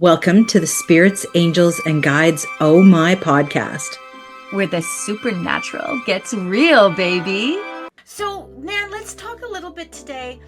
Welcome to the Spirits, Angels, and Guides Oh My podcast. Where the supernatural gets real, baby. So, Nan, let's talk a little bit today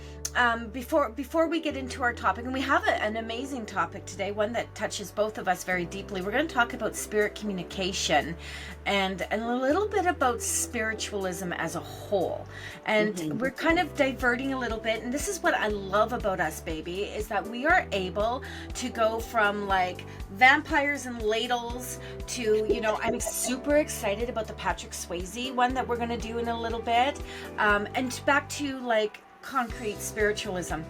before we get into our topic. And we have an amazing topic today, one that touches both of us very deeply. We're going to talk about spirit communication and a little bit about spiritualism as a whole. And we're kind of diverting a little bit. And this is what I love about us, baby, is that we are able to go from like vampires and ladles to, I'm super excited about the Patrick Swayze one that we're going to do in a little bit. And back to like concrete spiritualism.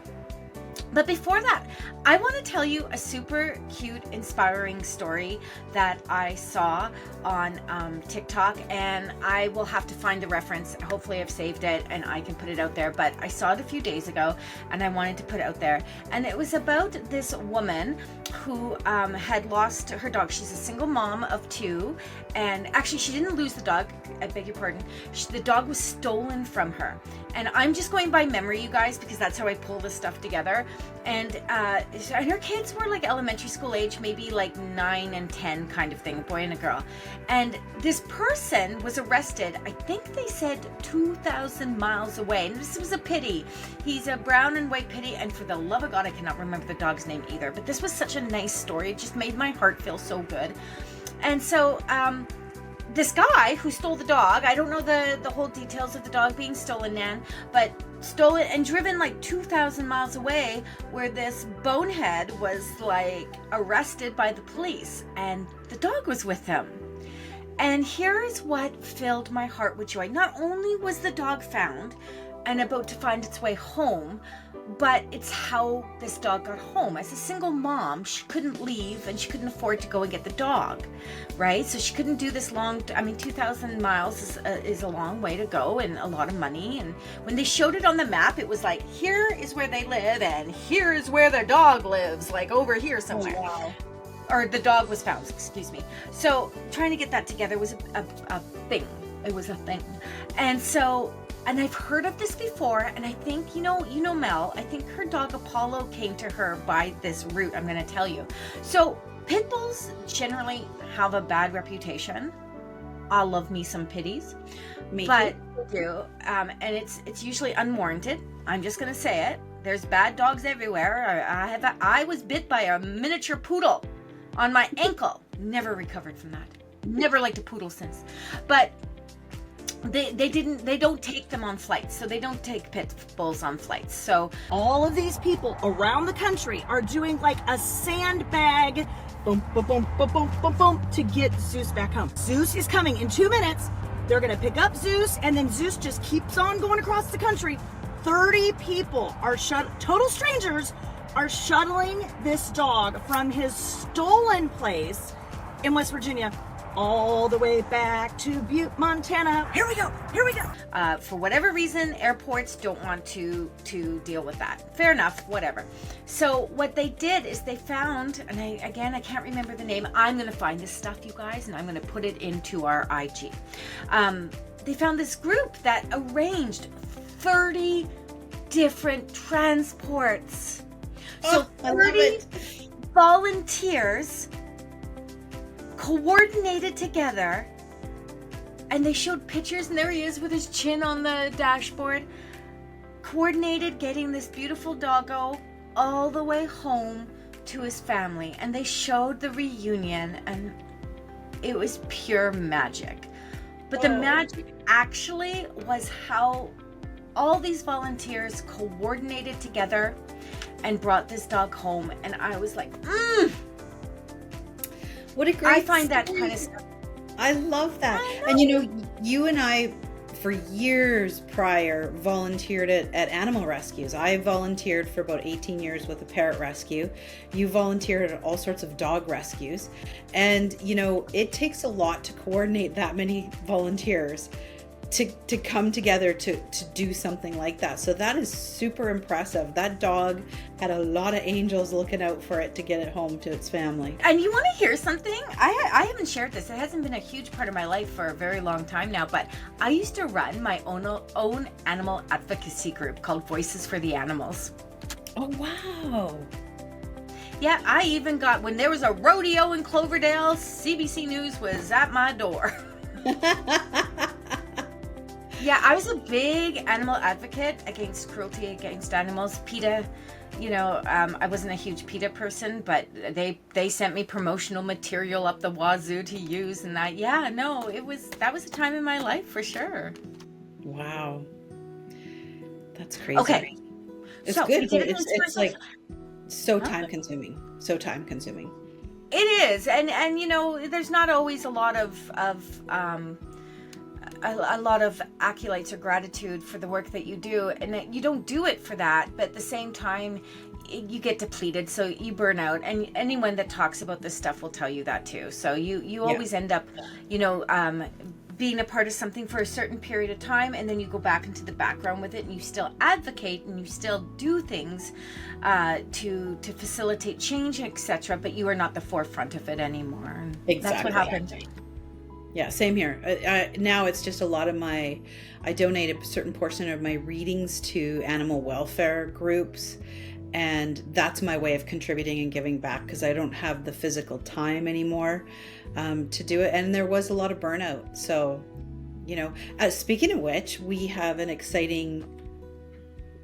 But before that, I want to tell you a super cute, inspiring story that I saw on TikTok, and I will have to find the reference. Hopefully I've saved it and I can put it out there, but I saw it a few days ago and I wanted to put it out there. And it was about this woman who had lost her dog. She's a single mom of two, and actually she didn't lose the dog, I beg your pardon. The dog was stolen from her. And I'm just going by memory, you guys, because that's how I pull this stuff together. And her kids were like elementary school age, maybe like 9 and 10 kind of thing, a boy and a girl. And this person was arrested, I think they said 2,000 miles away. And this was a pitty. He's a brown and white pitty. And for the love of God, I cannot remember the dog's name either. But this was such a nice story. It just made my heart feel so good. And so, this guy who stole the dog, I don't know the whole details of the dog being stolen, Nan, but stole it and driven like 2,000 miles away, where this bonehead was like arrested by the police, and the dog was with him. And here is what filled my heart with joy. Not only was the dog found and about to find its way home, but it's how this dog got home. As a single mom, she couldn't leave and she couldn't afford to go and get the dog, right? So she couldn't do this long, 2,000 miles is a long way to go and a lot of money. And when they showed it on the map, it was like, here is where they live and here is where their dog lives, like over here somewhere. Oh, wow. Or the dog was found, excuse me. So trying to get that together was a thing. It was a thing. And I've heard of this before, and I think, you know Mel, I think her dog Apollo came to her by this route, I'm going to tell you. So pit bulls generally have a bad reputation. I love me some pitties. But do. And it's usually unwarranted. I'm just going to say it. There's bad dogs everywhere. I was bit by a miniature poodle on my ankle. Never recovered from that. Never liked a poodle since. But they don't take them on flights, so they don't take pit bulls on flights. So all of these people around the country are doing like a sandbag, boom, boom, boom, boom, boom, boom, boom, to get Zeus back home. Zeus is coming in 2 minutes. They're gonna pick up Zeus, and then Zeus just keeps on going across the country. 30 people are total strangers are shuttling this dog from his stolen place in West Virginia all the way back to Butte, Montana. Here we go. For whatever reason, airports don't want to deal with that. Fair enough, whatever. So what they did is they found, and I can't remember the name. I'm going to find this stuff, you guys, and I'm going to put it into our IG. They found this group that arranged 30 different transports. So 30 volunteers coordinated together, and they showed pictures, and there he is with his chin on the dashboard, coordinated getting this beautiful doggo all the way home to his family. And they showed the reunion, and it was pure magic. But the magic actually was how all these volunteers coordinated together and brought this dog home. And I was like, What a great I find story. that kind of stuff. I love that. I know. And you and I, for years prior, volunteered at animal rescues. I volunteered for about 18 years with a parrot rescue. You volunteered at all sorts of dog rescues. And, it takes a lot to coordinate that many volunteers to come together to do something like that. So that is super impressive. That dog had a lot of angels looking out for it to get it home to its family. And you want to hear something? I haven't shared this. It hasn't been a huge part of my life for a very long time now, but I used to run my own animal advocacy group called Voices for the Animals. Oh, wow. Yeah, I even got, when there was a rodeo in Cloverdale, CBC News was at my door. Yeah, I was a big animal advocate against cruelty against animals. PETA, I wasn't a huge PETA person, but they sent me promotional material up the wazoo to use, and that was a time in my life for sure. Wow. That's crazy. Okay. It's So, good. we did it It's like so Huh? time consuming. So time consuming. It is, and there's not always a lot of accolades or gratitude for the work that you do, and that you don't do it for that, but at the same time you get depleted, so you burn out, and anyone that talks about this stuff will tell you that too. So you always end up being a part of something for a certain period of time, and then you go back into the background with it, and you still advocate and you still do things to facilitate change, etc., but you are not the forefront of it anymore. And Exactly. that's what happened. Yeah, same here. Now it's just a lot of I donate a certain portion of my readings to animal welfare groups, and that's my way of contributing and giving back, because I don't have the physical time anymore to do it, and there was a lot of burnout. So, speaking of which, we have an exciting,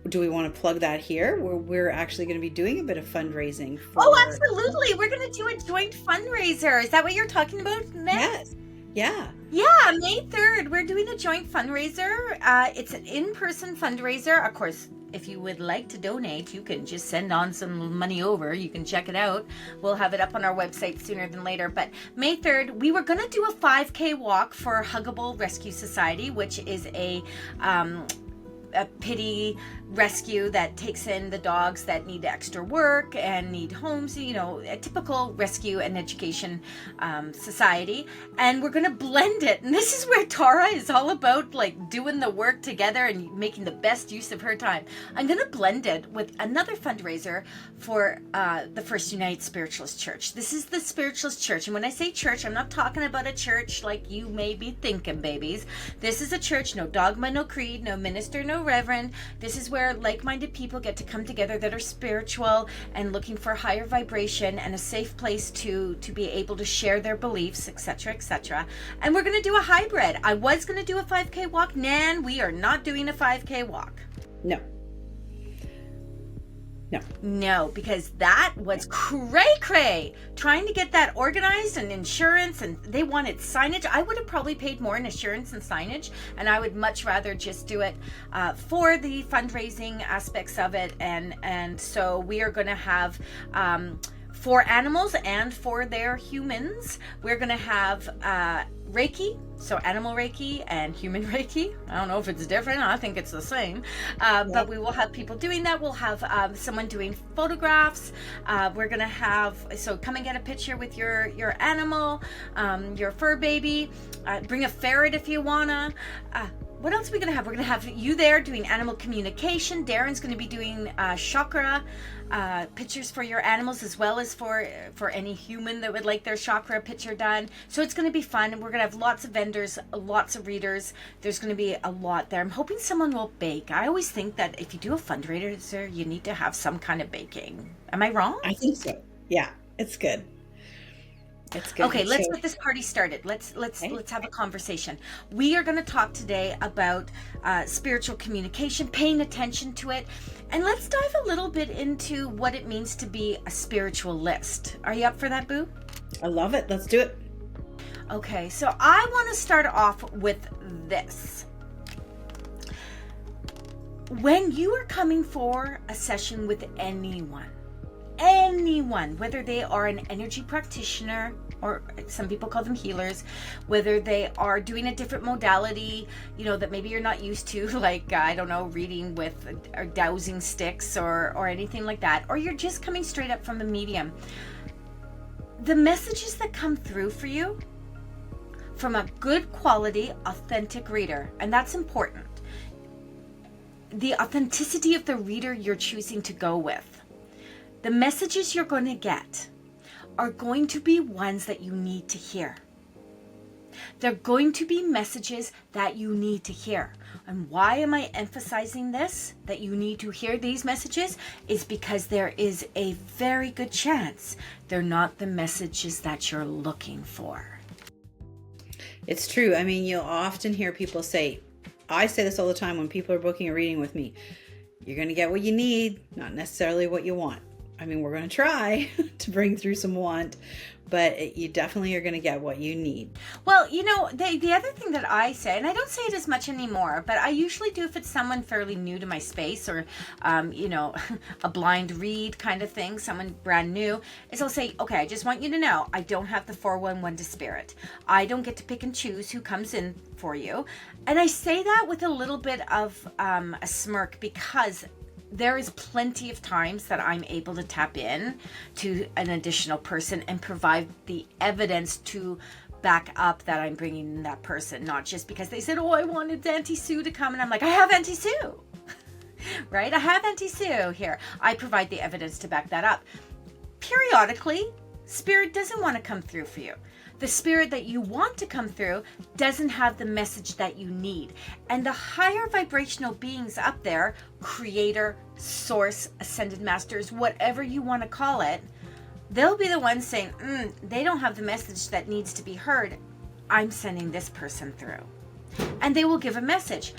do we want to plug that here? We're actually going to be doing a bit of fundraising for... Oh, absolutely. We're going to do a joint fundraiser. Is that what you're talking about, Meg? Yes. Yeah. Yeah, May 3rd, we're doing a joint fundraiser. It's an in-person fundraiser. Of course, if you would like to donate, you can just send on some money over. You can check it out. We'll have it up on our website sooner than later. But May 3rd, we were going to do a 5K walk for Huggable Rescue Society, which is a pity rescue that takes in the dogs that need extra work and need homes, a typical rescue and education society. And we're going to blend it. And this is where Tara is all about, like, doing the work together and making the best use of her time. I'm going to blend it with another fundraiser for the First United Spiritualist Church. This is the Spiritualist Church. And when I say church, I'm not talking about a church like you may be thinking, babies. This is a church, no dogma, no creed, no minister, no reverend. This is where like-minded people get to come together that are spiritual and looking for higher vibration and a safe place to be able to share their beliefs, etc., etc. And we're going to do a hybrid. I was going to do a 5K walk. Nan, we are not doing a 5K walk. No, because that was cray-cray. Trying to get that organized and insurance, and they wanted signage. I would have probably paid more in insurance and signage, and I would much rather just do it for the fundraising aspects of it. And so we are going to have... for animals and for their humans, we're going to have Reiki, so animal Reiki and human Reiki. I don't know if it's different. I think it's the same. But we will have people doing that. We'll have someone doing photographs. We're going to have, so come and get a picture with your animal, your fur baby. Bring a ferret if you want to. What else are we going to have? We're going to have you there doing animal communication. Darren's going to be doing chakra pictures for your animals, as well as for any human that would like their chakra picture done. So it's going to be fun, and we're going to have lots of vendors, lots of readers. There's going to be a lot there. I'm hoping someone will bake. I always think that if you do a fundraiser, you need to have some kind of baking. Am I wrong? I think so. Yeah, it's good. It's good. Okay, let's get this party started. Let's have a conversation. We are going to talk today about spiritual communication, paying attention to it, and let's dive a little bit into what it means to be a spiritualist. Are you up for that, Boo? I love it. Let's do it. Okay, so I want to start off with this. When you are coming for a session with anyone, whether they are an energy practitioner, or some people call them healers, whether they are doing a different modality, that maybe you're not used to, like, I don't know, reading with or dowsing sticks or anything like that, or you're just coming straight up from a medium, the messages that come through for you from a good quality, authentic reader, and that's important. The authenticity of the reader you're choosing to go with. The messages you're going to get are going to be ones that you need to hear. They're going to be messages that you need to hear. And why am I emphasizing this, that you need to hear these messages? Is because there is a very good chance they're not the messages that you're looking for. It's true. I mean, you'll often hear people say, I say this all the time when people are booking a reading with me, you're going to get what you need, not necessarily what you want. I mean, we're going to try to bring through some want, but you definitely are going to get what you need. Well, you know, the other thing that I say, and I don't say it as much anymore, but I usually do if it's someone fairly new to my space or, you know, a blind read kind of thing, someone brand new, is I'll say, okay, I just want you to know, I don't have the 411 to spirit. I don't get to pick and choose who comes in for you. And I say that with a little bit of a smirk, because there is plenty of times that I'm able to tap in to an additional person and provide the evidence to back up that I'm bringing in that person, not just because they said, oh, I wanted Auntie Sue to come, and I'm like, I have Auntie Sue, right? I have Auntie Sue here. I provide the evidence to back that up. Periodically, spirit doesn't want to come through for you. The spirit that you want to come through doesn't have the message that you need. And the higher vibrational beings up there, creator, source, ascended masters, whatever you want to call it, they'll be the ones saying, they don't have the message that needs to be heard. I'm sending this person through. And they will give a message.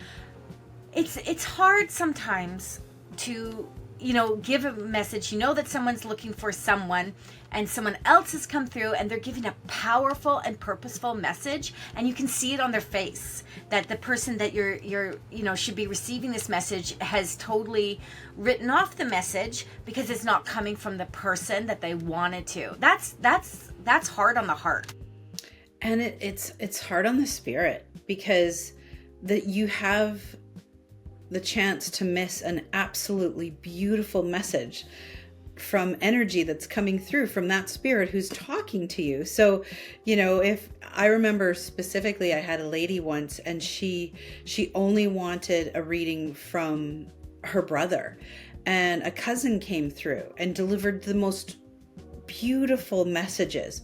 It's hard sometimes to, you know, give a message. You know that someone's looking for someone, and someone else has come through and they're giving a powerful and purposeful message, and you can see it on their face that the person that you're you know, should be receiving this message has totally written off the message because it's not coming from the person that they wanted to. That's hard on the heart. And it's hard on the spirit, because that you have the chance to miss an absolutely beautiful message from energy that's coming through from that spirit who's talking to you. So, you know, if I remember specifically, I had a lady once, and she only wanted a reading from her brother, and a cousin came through and delivered the most beautiful messages.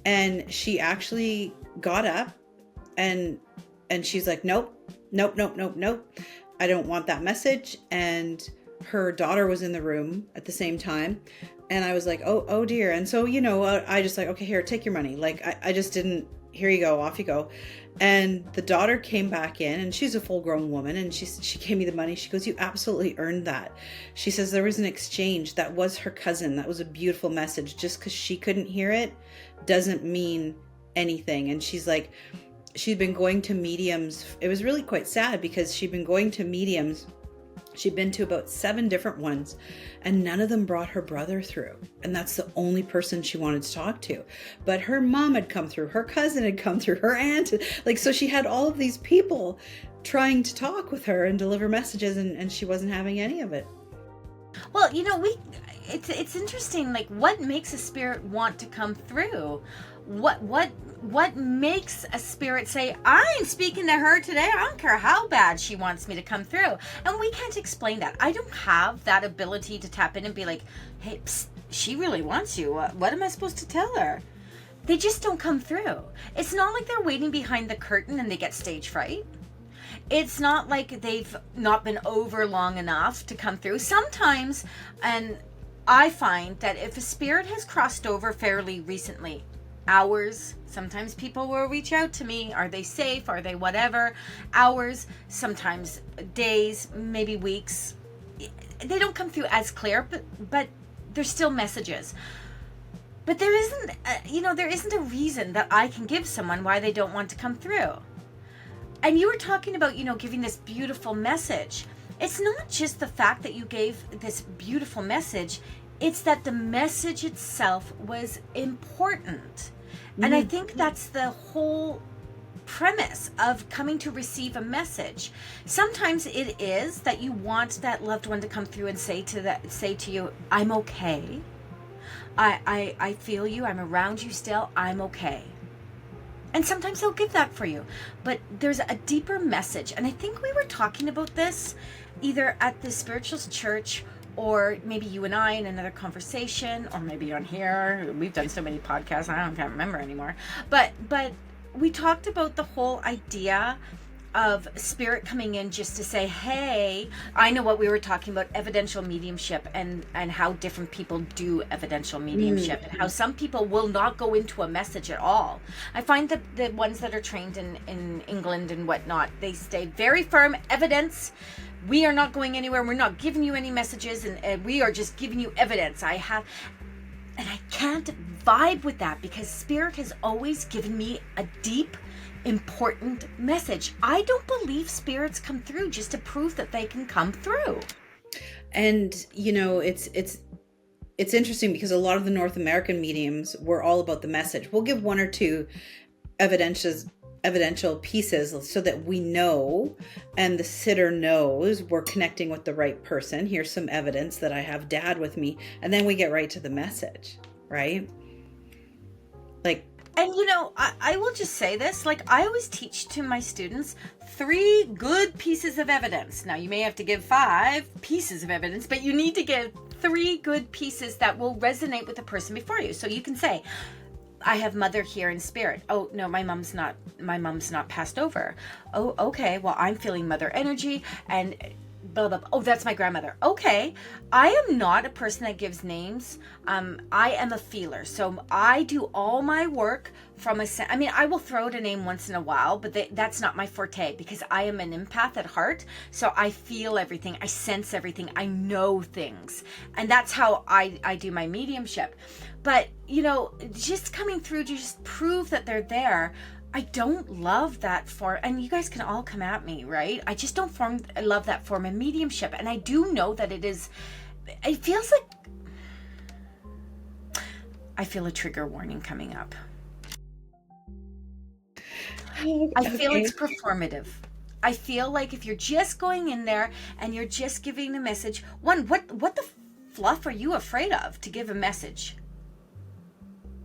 And she actually got up and she's like, nope. I don't want that message. And her daughter was in the room at the same time. And I was like, oh dear. And so, you know, I just like, okay, here, take your money. Like, I just didn't, here you go, off you go. And the daughter came back in, and she's a full grown woman. And she gave me the money. She goes, you absolutely earned that. She says there was an exchange. That was her cousin. That was a beautiful message. Just because she couldn't hear it doesn't mean anything. And she's like, she'd been going to mediums. It was really quite sad, because she'd been going to mediums. She'd been to about 7 different ones, and none of them brought her brother through. And that's the only person she wanted to talk to. But her mom had come through, her cousin had come through, her aunt, like, so she had all of these people trying to talk with her and deliver messages, and she wasn't having any of it. Well, you know, it's interesting, like, what makes a spirit want to come through? What makes a spirit say, I'm speaking to her today, I don't care how bad she wants me to come through? And we can't explain that. I don't have that ability to tap in and be like, hey, psst, she really wants you. What am I supposed to tell her? They just don't come through. It's not like they're waiting behind the curtain and they get stage fright. It's not like they've not been over long enough to come through. Sometimes, and I find that if a spirit has crossed over fairly recently, hours, sometimes people will reach out to me. Are they safe? Are they whatever? Hours, sometimes days, maybe weeks. They don't come through as clear, but there's still messages. But there isn't a reason that I can give someone why they don't want to come through. And you were talking about, you know, giving this beautiful message. It's not just the fact that you gave this beautiful message, it's that the message itself was important. And I think that's the whole premise of coming to receive a message. Sometimes it is that you want that loved one to come through and say to you, I'm okay. I feel you. I'm around you still. I'm okay. And sometimes they'll give that for you. But there's a deeper message. And I think we were talking about this either at the Spirituals Church, or maybe you and I in another conversation, or maybe on here. We've done so many podcasts, I can't remember anymore. But we talked about the whole idea of spirit coming in just to say, hey, I know what we were talking about, evidential mediumship, and how different people do evidential mediumship, and how some people will not go into a message at all. I find that the ones that are trained in England and whatnot, they stay very firm, evidence. We are not going anywhere. We're not giving you any messages, and we are just giving you evidence. And I can't vibe with that, because spirit has always given me a deep, important message. I don't believe spirits come through just to prove that they can come through. And it's interesting, because a lot of the North American mediums were all about the message. We'll give one or two evidential pieces so that we know, and the sitter knows we're connecting with the right person. Here's some evidence that I have Dad with me, and then we get right to the message, right? Like, and I will just say this, like, I always teach to my students 3 good pieces of evidence. Now, you may have to give 5 pieces of evidence, but you need to give 3 good pieces that will resonate with the person before you. So you can say, I have mother here in spirit. Oh, no, my mom's not passed over. Oh, okay. Well, I'm feeling mother energy, and blah, blah, blah. Oh, that's my grandmother. Okay. I am not a person that gives names. I am a feeler. So I do all my work from I will throw out a name once in a while, but that's not my forte, because I am an empath at heart. So I feel everything. I sense everything. I know things. And that's how I do my mediumship. But, just coming through to just prove that they're there, I don't love that form. And you guys can all come at me, right? I just don't love that form of mediumship. And I do know that it feels like I feel a trigger warning coming up. I feel it's performative. I feel like if you're just going in there and you're just giving the message, what the fluff are you afraid of to give a message?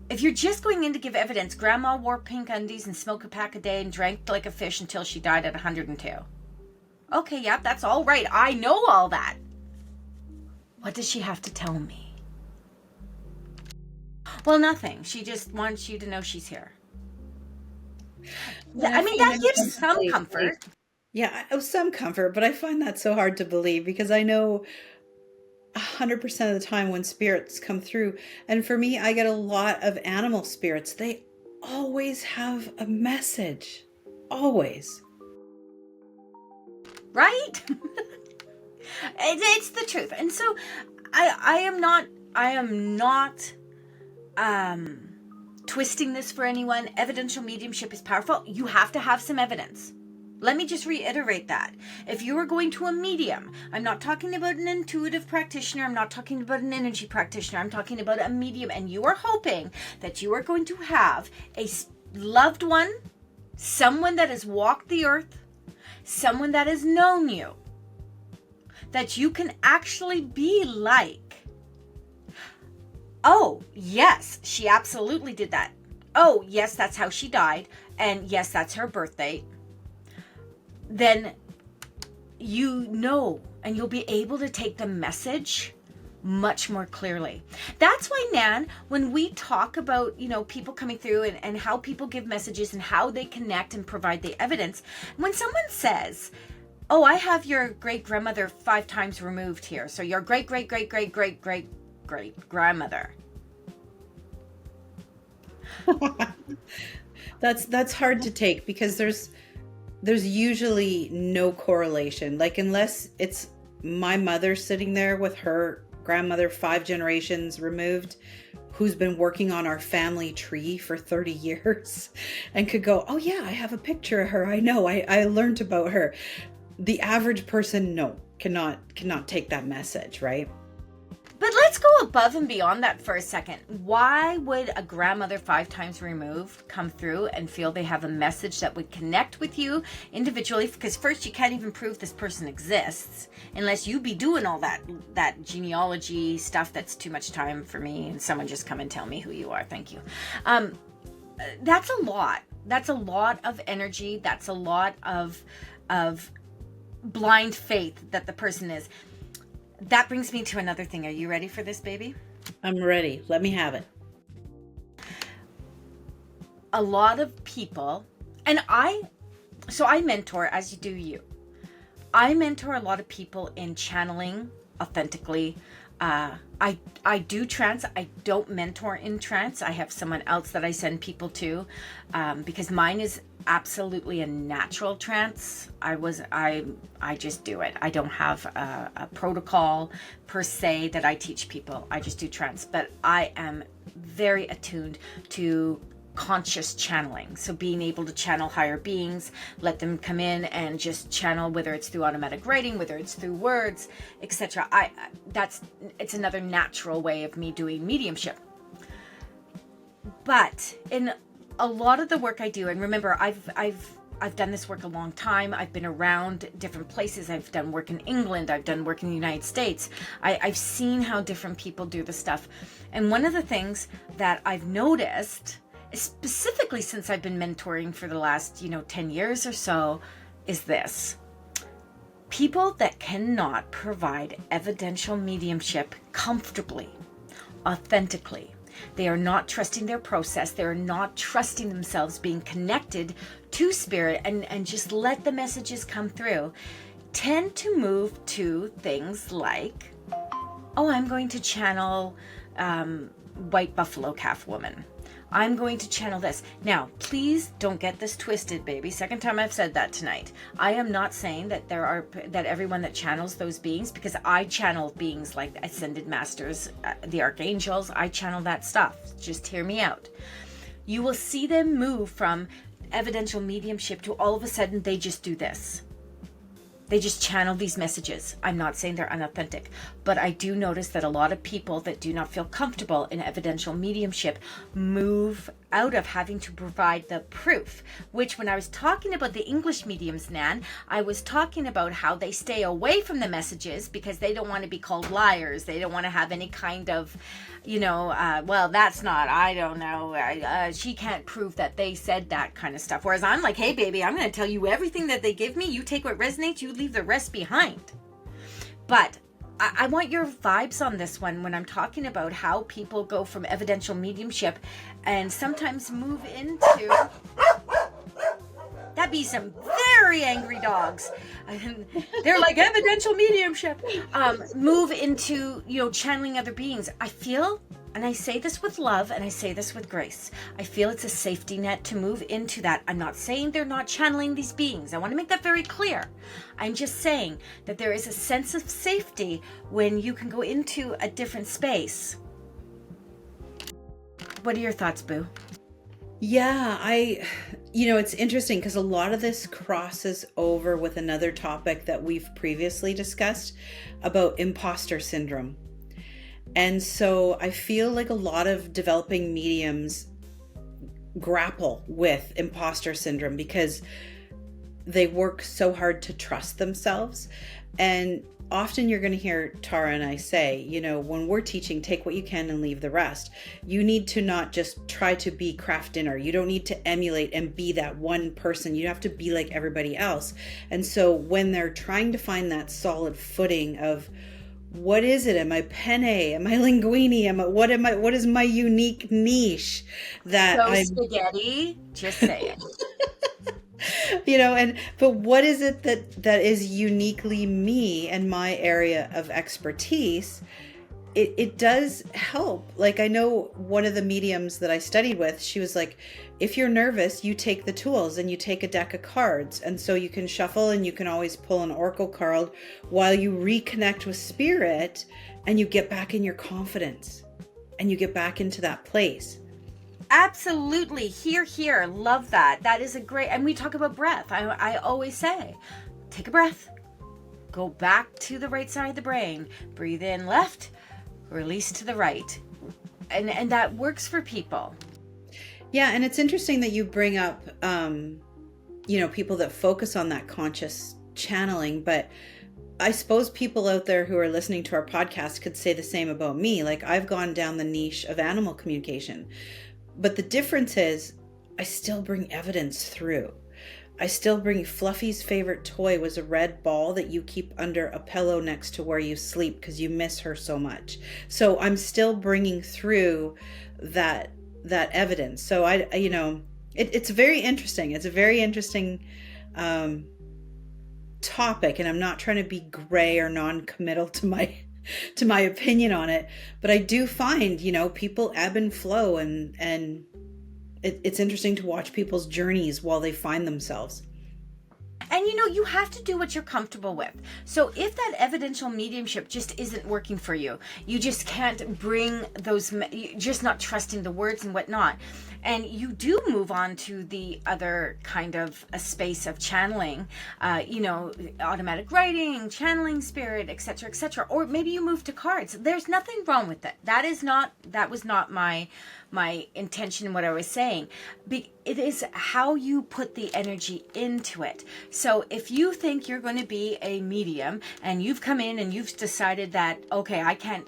If you're just going in to give evidence, Grandma wore pink undies and smoked a pack a day and drank like a fish until she died at 102. Okay, yep, that's all right. I know all that. What does she have to tell me? Well, nothing. She just wants you to know she's here. That gives some comfort. Yeah, some comfort, but I find that so hard to believe, because I know 100% of the time when spirits come through, and for me, I get a lot of animal spirits. They always have a message. Always. Right? It's the truth. And so I am not twisting this for anyone. Evidential mediumship is powerful. You have to have some evidence. Let me just reiterate that. If you are going to a medium, I'm not talking about an intuitive practitioner. I'm not talking about an energy practitioner. I'm talking about a medium, and you are hoping that you are going to have a loved one, someone that has walked the earth, someone that has known you, that you can actually be like. Oh, yes, she absolutely did that. Oh, yes, that's how she died. And yes, that's her birthday. Then and you'll be able to take the message much more clearly. That's why, Nan, when we talk about, people coming through and how people give messages and how they connect and provide the evidence, when someone says, oh, I have your great grandmother 5 times removed here, so your great great great great great great great grandmother. That's hard to take, because there's usually no correlation. Like, unless it's my mother sitting there with her grandmother 5 generations removed, who's been working on our family tree for 30 years and could go, oh yeah, I have a picture of her. I know, I learned about her. The average person, cannot take that message, right? But let's go above and beyond that for a second. Why would a grandmother 5 times removed come through and feel they have a message that would connect with you individually? Because first, you can't even prove this person exists unless you be doing all that genealogy stuff. That's too much time for me, and someone just come and tell me who you are. Thank you. That's a lot. That's a lot of energy. That's a lot of blind faith that the person is. That brings me to another thing. Are you ready for this, baby? I'm ready. Let me have it. A lot of people people, and I mentor, as you do you. I mentor a lot of people in channeling authentically. I do trance. I don't mentor in trance. I have someone else that I send people to, because mine is absolutely a natural trance. I just do it. I don't have a protocol per se that I teach people. I just do trance, but I am very attuned to conscious channeling. So being able to channel higher beings, let them come in and just channel, whether it's through automatic writing, whether it's through words, etc. It's another natural way of me doing mediumship. But in a lot of the work I do, and remember, I've done this work a long time. I've been around different places. I've done work in England. I've done work in the United States. I've seen how different people do the stuff. And one of the things that I've noticed, specifically since I've been mentoring for the last, 10 years or so, is this. People that cannot provide evidential mediumship comfortably, authentically, they are not trusting their process. They're not trusting themselves being connected to spirit and just let the messages come through, tend to move to things like, oh, I'm going to channel white buffalo calf woman. I'm going to channel this. Now, please don't get this twisted, baby. Second time I've said that tonight. I am not saying that that everyone that channels those beings, because I channel beings like ascended masters, the archangels, I channel that stuff. Just hear me out. You will see them move from evidential mediumship to all of a sudden they just do this. They just channel these messages. I'm not saying they're unauthentic, but I do notice that a lot of people that do not feel comfortable in evidential mediumship move out of having to provide the proof, which when I was talking about the English mediums, Nan, I was talking about how they stay away from the messages because they don't want to be called liars. They don't want to have any kind of, well, that's not, I don't know, she can't prove that they said that kind of stuff. Whereas I'm like, hey, baby, I'm going to tell you everything that they give me. You take what resonates, you leave the rest behind. But I want your vibes on this one when I'm talking about how people go from evidential mediumship and sometimes move into... That'd be some very angry dogs. They're like evidential mediumship. Move into, channeling other beings. I feel, and I say this with love and I say this with grace, I feel it's a safety net to move into that. I'm not saying they're not channeling these beings. I want to make that very clear. I'm just saying that there is a sense of safety when you can go into a different space. What are your thoughts, Boo? Yeah, it's interesting because a lot of this crosses over with another topic that we've previously discussed about imposter syndrome. And so I feel like a lot of developing mediums grapple with imposter syndrome because they work so hard to trust themselves. And often you're going to hear Tara and I say, when we're teaching, take what you can and leave the rest. You need to not just try to be craft dinner. You don't need to emulate and be that one person. You have to be like everybody else. And so when they're trying to find that solid footing of, what is it? Am I penne? Am I linguini? What is my unique niche that I'm spaghetti? Just say it. But what is it that is uniquely me and my area of expertise? It does help. Like, I know one of the mediums that I studied with, she was like, if you're nervous, you take the tools and you take a deck of cards. And so you can shuffle and you can always pull an oracle card while you reconnect with spirit and you get back in your confidence and you get back into that place. Absolutely. Here. Love that. That is a great, and we talk about breath. I always say, take a breath, go back to the right side of the brain, breathe in left, release to the right. And that works for people. Yeah. And it's interesting that you bring up, people that focus on that conscious channeling, but I suppose people out there who are listening to our podcast could say the same about me. Like, I've gone down the niche of animal communication. But the difference is I still bring evidence through. I still bring Fluffy's favorite toy was a red ball that you keep under a pillow next to where you sleep because you miss her so much. So I'm still bringing through that evidence. So it's very interesting. It's a very interesting topic, and I'm not trying to be gray or non-committal to my opinion on it, but I do find, people ebb and flow, and it's interesting to watch people's journeys while they find themselves. And you have to do what you're comfortable with. So if that evidential mediumship just isn't working for you, you just can't bring those, you're just not trusting the words and whatnot, and you do move on to the other kind of a space of channeling, automatic writing, channeling spirit, etc., or maybe you move to cards. There's nothing wrong with that. That was not my intention in what I was saying. It is how you put the energy into it. So if you think you're going to be a medium and you've come in and you've decided that, okay,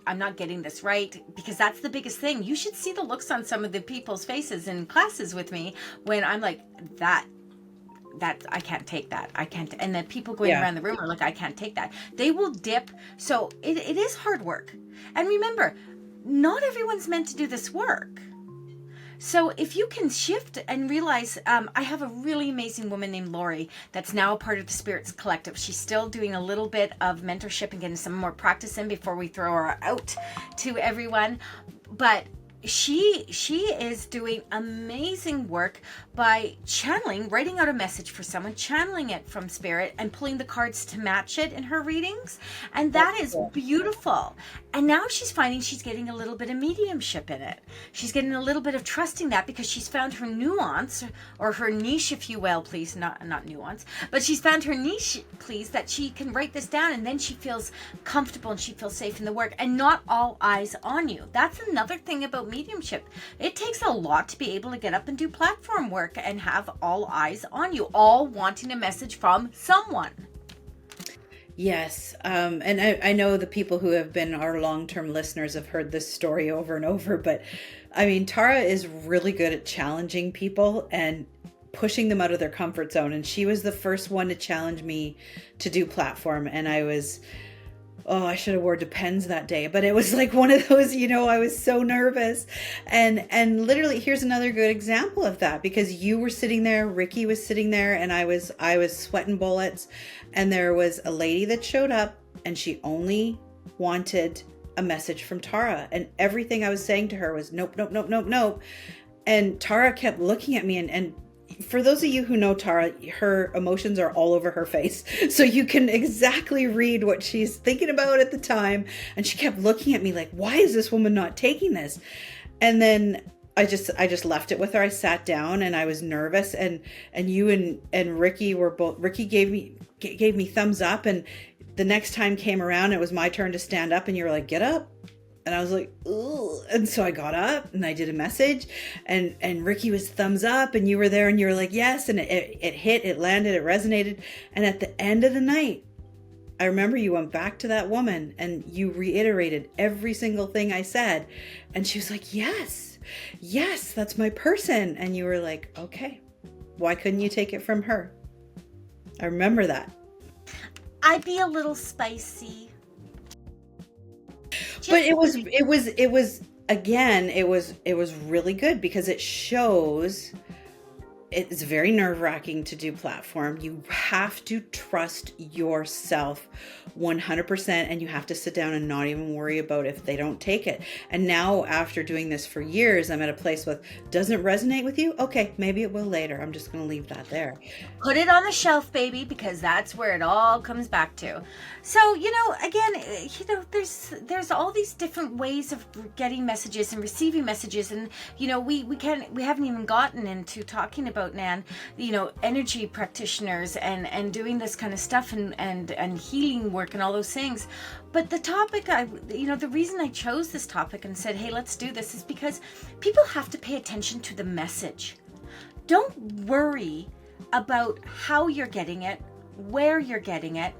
I'm not getting this right, because that's the biggest thing. You should see the looks on some of the people's faces in classes with me when I'm like, that I can't take that. I can't. And then people going around the room are like, I can't take that. They will dip. So it is hard work. And remember, not everyone's meant to do this work. So if you can shift and realize, I have a really amazing woman named Lori that's now a part of the Spirits Collective. She's still doing a little bit of mentorship and getting some more practice in before we throw her out to everyone. But she is doing amazing work by channeling, writing out a message for someone, channeling it from spirit and pulling the cards to match it in her readings. And that is beautiful. And now she's finding she's getting a little bit of mediumship in it. She's getting a little bit of trusting that, because she's found her nuance, or her niche, if you will, please, not nuance, but she's found her niche, please, that she can write this down, and then she feels comfortable and she feels safe in the work, and not all eyes on you. That's another thing about mediumship. It takes a lot to be able to get up and do platform work and have all eyes on you, all wanting a message from someone. Yes. And I know the people who have been our long-term listeners have heard this story over and over, but I mean, Tara is really good at challenging people and pushing them out of their comfort zone. And she was the first one to challenge me to do platform. And I should have wore Depends that day, but it was like one of those, I was so nervous. And literally, here's another good example of that, because you were sitting there, Ricky was sitting there, and I was sweating bullets. And there was a lady that showed up, and she only wanted a message from Tara. And everything I was saying to her was nope, nope, nope, nope, nope. And Tara kept looking at me, and for those of you who know Tara, her emotions are all over her face. So you can exactly read what she's thinking about at the time. And she kept looking at me like, why is this woman not taking this? And then I just left it with her. I sat down and I was nervous, and you and Ricky Ricky gave me thumbs up, and the next time came around, it was my turn to stand up, and you were like, get up. And I was like, ooh. And so I got up and I did a message, and Ricky was thumbs up, and you were there and you were like, yes. And it hit, it landed, it resonated. And at the end of the night, I remember you went back to that woman and you reiterated every single thing I said. And she was like, yes, that's my person. And you were like, okay, why couldn't you take it from her? I remember that. I'd be a little spicy. But it was again, it was really good, because it shows it's very nerve-wracking to do platform. You have to trust yourself 100%, and you have to sit down and not even worry about if they don't take it. And now, after doing this for years, I'm at a place with, doesn't resonate with you? Okay, maybe it will later. I'm just going to leave that there. Put it on the shelf, baby, because that's where it all comes back to. So, again, there's all these different ways of getting messages and receiving messages. And, we haven't even gotten into talking about, Nan, energy practitioners and doing this kind of stuff and healing work and all those things. But the topic, the reason I chose this topic and said, hey, let's do this, is because people have to pay attention to the message. Don't worry about how you're getting it, where you're getting it.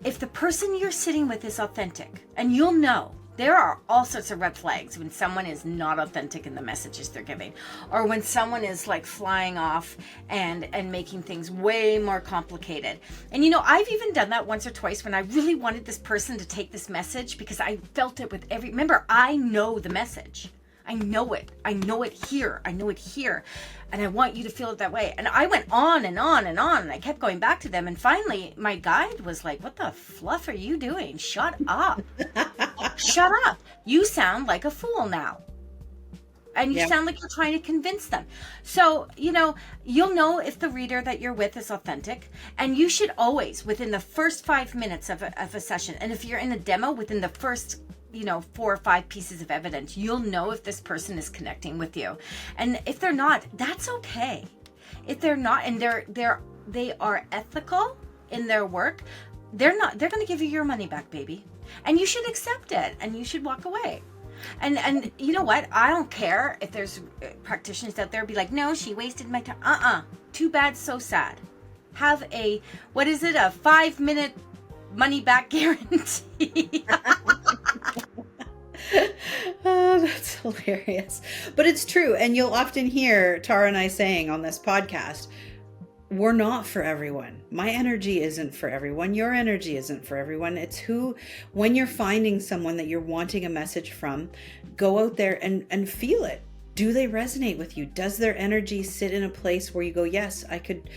If the person you're sitting with is authentic, and you'll know, there are all sorts of red flags when someone is not authentic in the messages they're giving, or when someone is like flying off and making things way more complicated. And I've even done that once or twice when I really wanted this person to take this message, because I felt it with remember, I know the message. I know it. I know it here. I know it here. And I want you to feel it that way. And I went on and on and on. And I kept going back to them. And finally, my guide was like, what the fluff are you doing? Shut up. Shut up. You sound like a fool now. And you sound like you're trying to convince them. So, you'll know if the reader that you're with is authentic. And you should always, within the first 5 minutes of a session, and if you're in a demo, within the first 4 or 5 pieces of evidence, you'll know if this person is connecting with you. And if they're not, that's okay. If they're not, and they are ethical in their work, they're going to give you your money back, baby. And you should accept it, and you should walk away. And you know what? I don't care if there's practitioners out there be like, no, she wasted my time. Too bad, so sad. Have a 5-minute money back guarantee. Oh, that's hilarious. But it's true. And you'll often hear Tara and I saying on this podcast, we're not for everyone. My energy isn't for everyone. Your energy isn't for everyone. It's when you're finding someone that you're wanting a message from, go out there and feel it. Do they resonate with you? Does their energy sit in a place where you go, yes, I could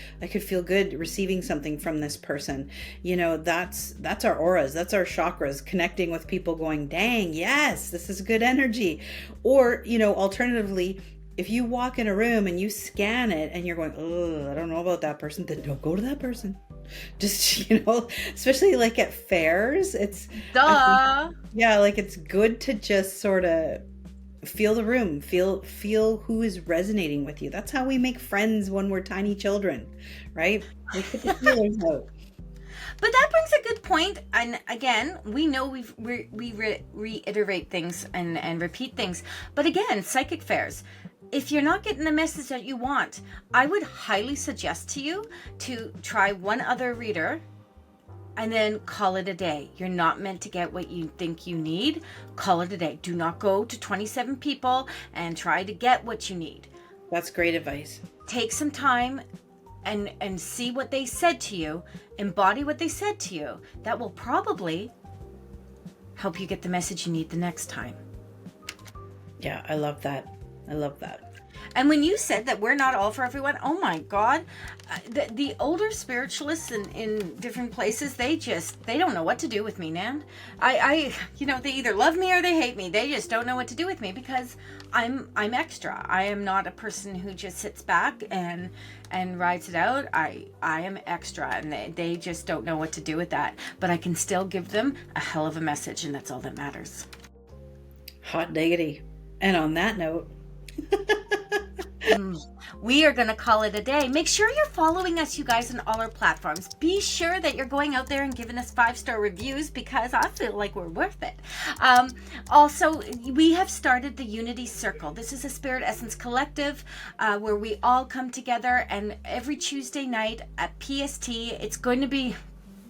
feel good receiving something from this person? That's our auras. That's our chakras connecting with people going, dang, yes, this is good energy. Or, alternatively, if you walk in a room and you scan it and you're going, oh, I don't know about that person, then don't go to that person. Just, especially like at fairs, it's it's good to just sort of feel the room, feel who is resonating with you. That's how we make friends when we're tiny children, right? We put the feelers out. But that brings a good point. And again, we know we reiterate things and repeat things. But again, psychic fairs, if you're not getting the message that you want, I would highly suggest to you to try one other reader and then call it a day. You're not meant to get what you think you need. Call it a day. Do not go to 27 people and try to get what you need. That's great advice. Take some time and see what they said to you. Embody what they said to you. That will probably help you get the message you need the next time. Yeah, I love that. And when you said that we're not all for everyone, oh my God, the older spiritualists in different places, they don't know what to do with me, Nan. They either love me or they hate me. They just don't know what to do with me because I'm extra. I am not a person who just sits back and rides it out. I am extra, and they just don't know what to do with that. But I can still give them a hell of a message, and that's all that matters. Hot diggity. And on that note, we are going to call it a day. Make sure you're following us, you guys, on all our platforms. Be sure that you're going out there and giving us 5-star reviews because I feel like we're worth it. Also, we have started the Unity Circle. This is a Spirit Essence Collective where we all come together, and every Tuesday night at PST, it's going to be...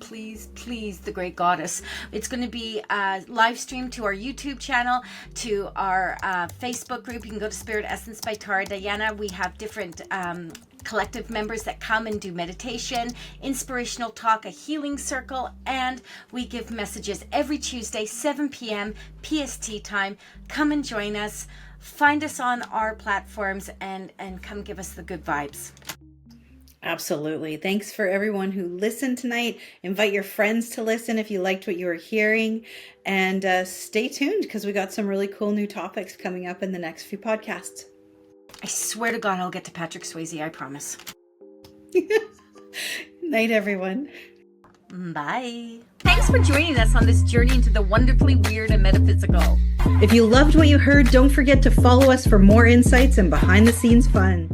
Please, the great goddess. It's going to be live streamed to our YouTube channel, to our Facebook group. You can go to Spirit Essence by Tara Diana. We have different collective members that come and do meditation, inspirational talk, a healing circle, and we give messages every Tuesday, 7 p.m. PST time. Come and join us. Find us on our platforms and come give us the good vibes. Absolutely. Thanks for everyone who listened tonight. Invite your friends to listen if you liked what you were hearing. And stay tuned because we got some really cool new topics coming up in the next few podcasts. I swear to God, I'll get to Patrick Swayze. I promise. Night, everyone. Bye. Thanks for joining us on this journey into the wonderfully weird and metaphysical. If you loved what you heard, don't forget to follow us for more insights and behind the scenes fun.